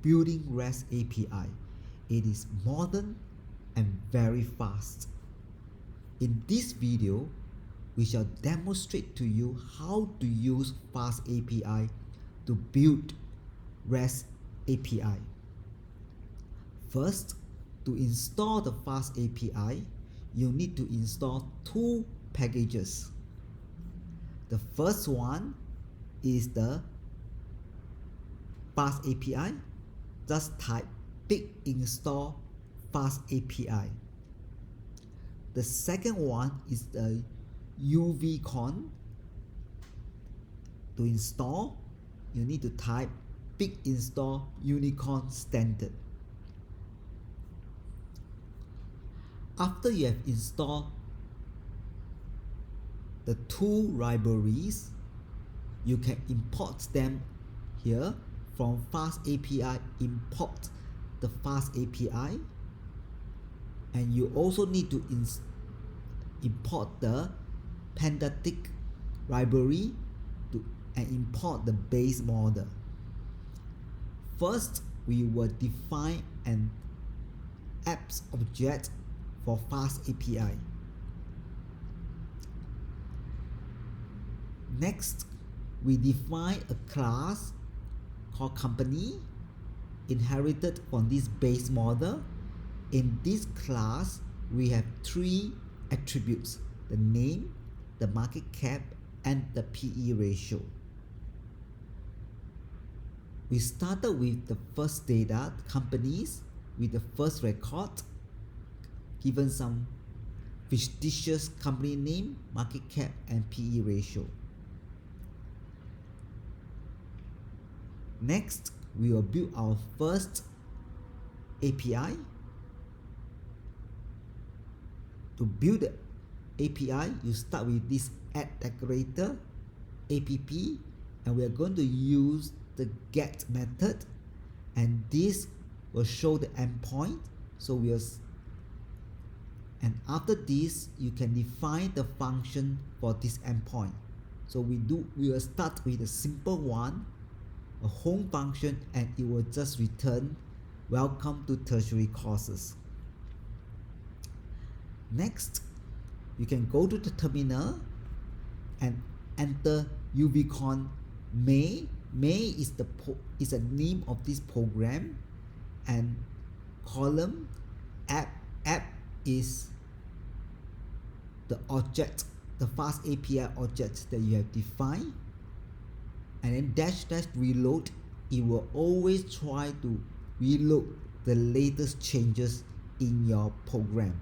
building REST API. It is modern and very fast. In this video, we shall demonstrate to you how to use FastAPI to build REST API. First, to install the FastAPI, you need to install two packages. The first one is the FastAPI. Just type pip install FastAPI. The second one is the UVCon. To install, you need to type pip install unicorn standard. After you have installed the two libraries, you can import them here. From FastAPI, import the FastAPI, and you also need to import the Pandatic library and import the base model. First, we will define an apps object for FastAPI. Next, we define a class called company inherited from this base model. In this class, we have three attributes: the name, the market cap, and the PE ratio. We started with the first data, companies, with the first record, given some fictitious company name, market cap, and PE ratio. Next, we will build our first API. To build the API, you start with this add decorator app, and we are going to use the get method, and this will show the endpoint. So and after this, you can define the function for this endpoint. So we will start with a simple one, a home function, and it will just return welcome to Tertiary Courses. Next, you can go to the terminal and enter UVCon May. May is the name of this program, and column app is the object, the FastAPI object that you have defined. And then dash reload, it will always try to reload the latest changes in your program.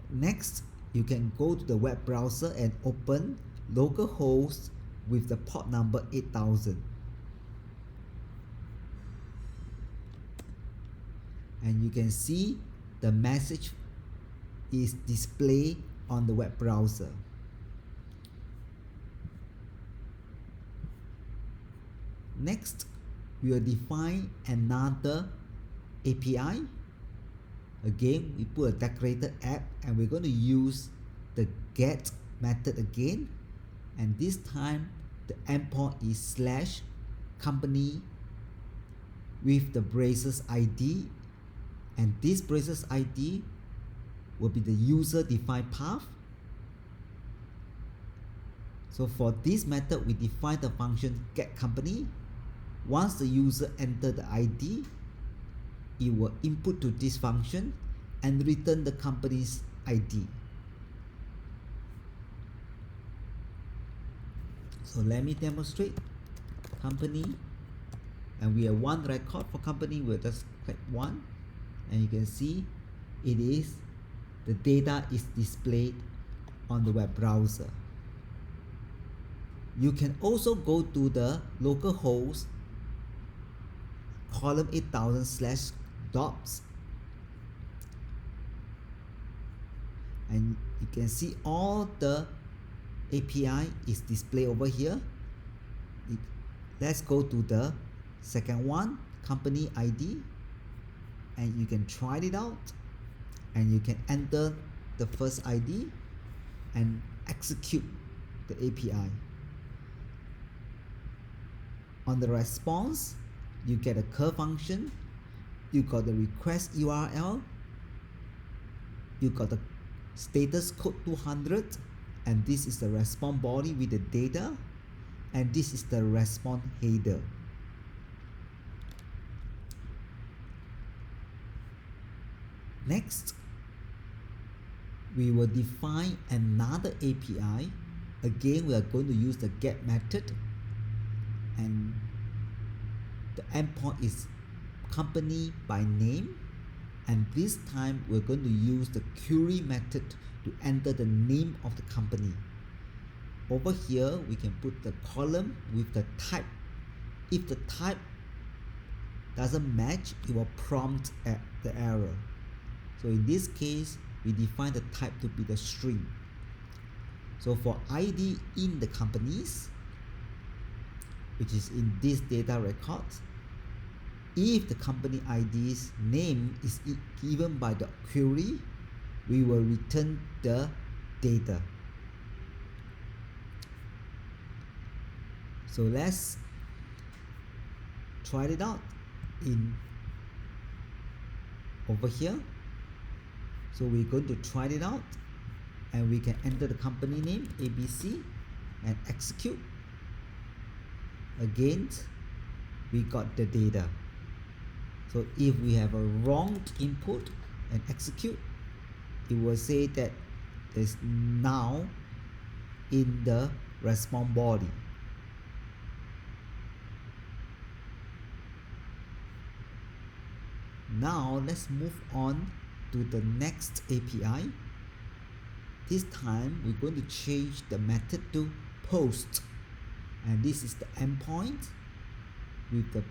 Next, you can go to the web browser and open localhost with the port number 8000. And you can see the message is displayed on the web browser. Next, we will define another API. Again, we put a decorator app, and we're going to use the get method again, and this time the endpoint is /company with the braces ID, and this braces ID will be the user defined path. So for this method, we define the function get company. Once the user enters the ID, it will input to this function and return the company's ID. So let me demonstrate company, and we have one record for company. We'll just click one, and you can see the data is displayed on the web browser. You can also go to the localhost column 8000 /docs, and you can see all the API is displayed over here. Let's go to the second one, company ID, and you can try it out, and you can enter the first ID and execute the API. On the response, you get a curve function, you got the request URL, you got the status code 200, and this is the response body with the data, and this is the response header. Next, we will define another API. Again, we are going to use the get method, and the endpoint is company by name, and this time we're going to use the query method to enter the name of the company. Over here, we can put the column with the type. If the type doesn't match, it will prompt at the error. So in this case, we define the type to be the string. So for ID in the companies, which is in this data record, if the company ID's name is given by the query, we will return the data. So let's try it out in over here. So we're going to try it out, and we can enter the company name ABC and execute. Again, we got the data. So if we have a wrong input and execute, it will say that there's now in the response body. Now let's move on to the next API. This time we're going to change the method to post, and this is the endpoint with the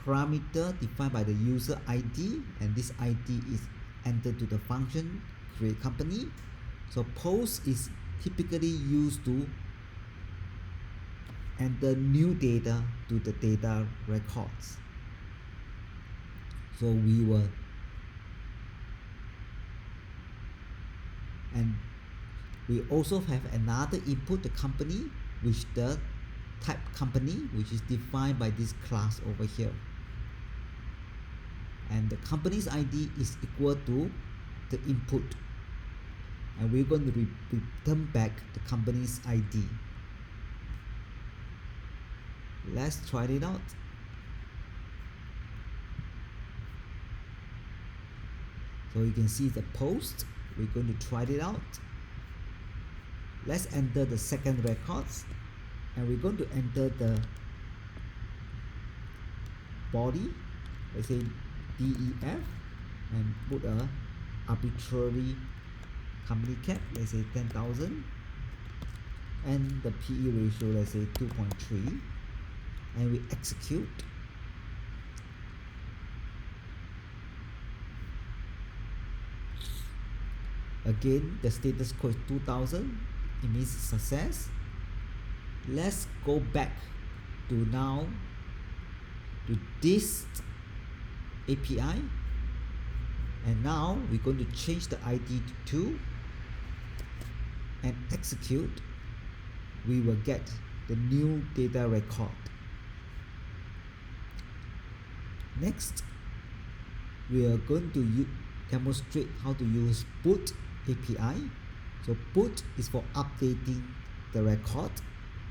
parameter defined by the user ID, and this ID is entered to the function create company. So post is typically used to enter new data to the data records. So we will, and we also have another input, the company, which the type company, which is defined by this class over here, and the company's ID is equal to the input, and we're going to return back the company's ID. Let's try it out. So you can see the post. We're going to try it out. Let's enter the second records, and we're going to enter the body, let's say DEF, and put a arbitrary company cap, let's say 10,000, and the PE ratio, let's say 2.3, and we execute. Again, the status code is 2000, it means success. Let's go back to now to this API, and now we're going to change the ID to 2 and execute. We will get the new data record. Next, we are going to demonstrate how to use put API. So put is for updating the record.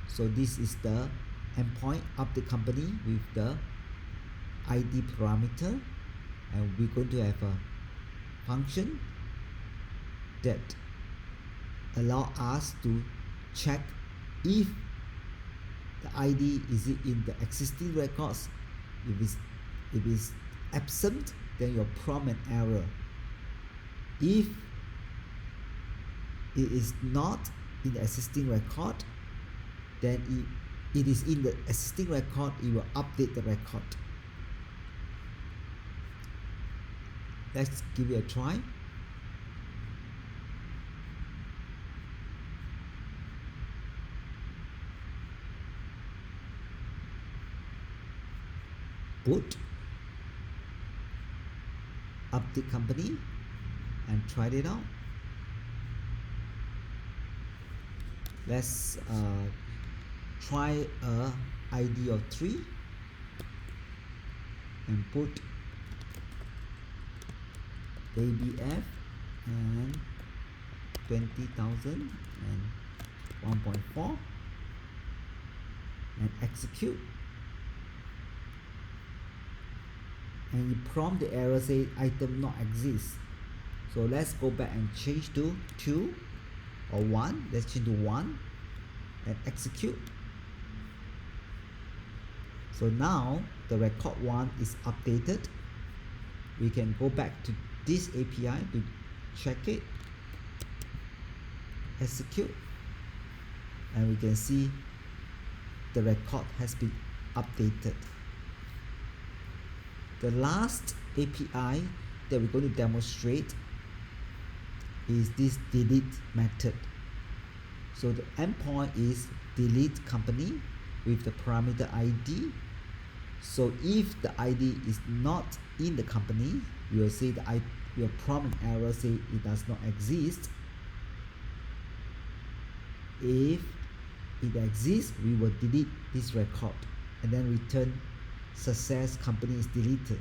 So this is the endpoint update company with the ID parameter, and we're going to have a function that allow us to check if the ID is it in the existing records. If it's absent, then you'll prompt an error. If it is not in the existing record, then it is in the existing record, it will update the record. Let's give it a try. Put update company and try it out. try a ID of 3 and put ABF and 20,000 and 1.4 and execute, and you prompt the error say item not exist. So let's go back and change to 2 or 1. Let's change to 1 and execute. So now the record 1 is updated. We can go back to this API to check it, execute, and we can see the record has been updated. The last API that we're going to demonstrate is this delete method. So the endpoint is delete company with the parameter ID. So if the ID is not in the company, you will say your prompt error say it does not exist. If it exists, we will delete this record and then return success company is deleted.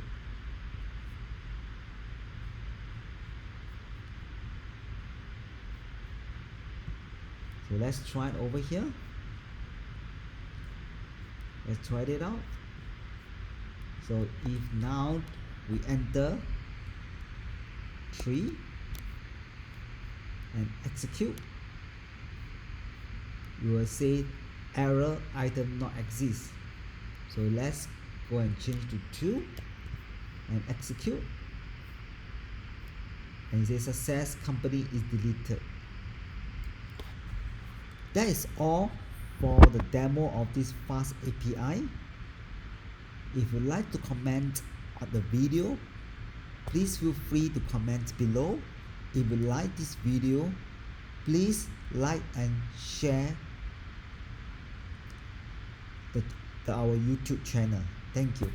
So let's try it over here. Let's try it out. So if now we enter 3 and execute, you will say error item not exist. So let's go and change to 2 and execute, and it says success company is deleted. That is all for the demo of this FastAPI. If you'd like to comment on the video, please feel free to comment below. If you like this video, please like and share our YouTube channel. Thank you.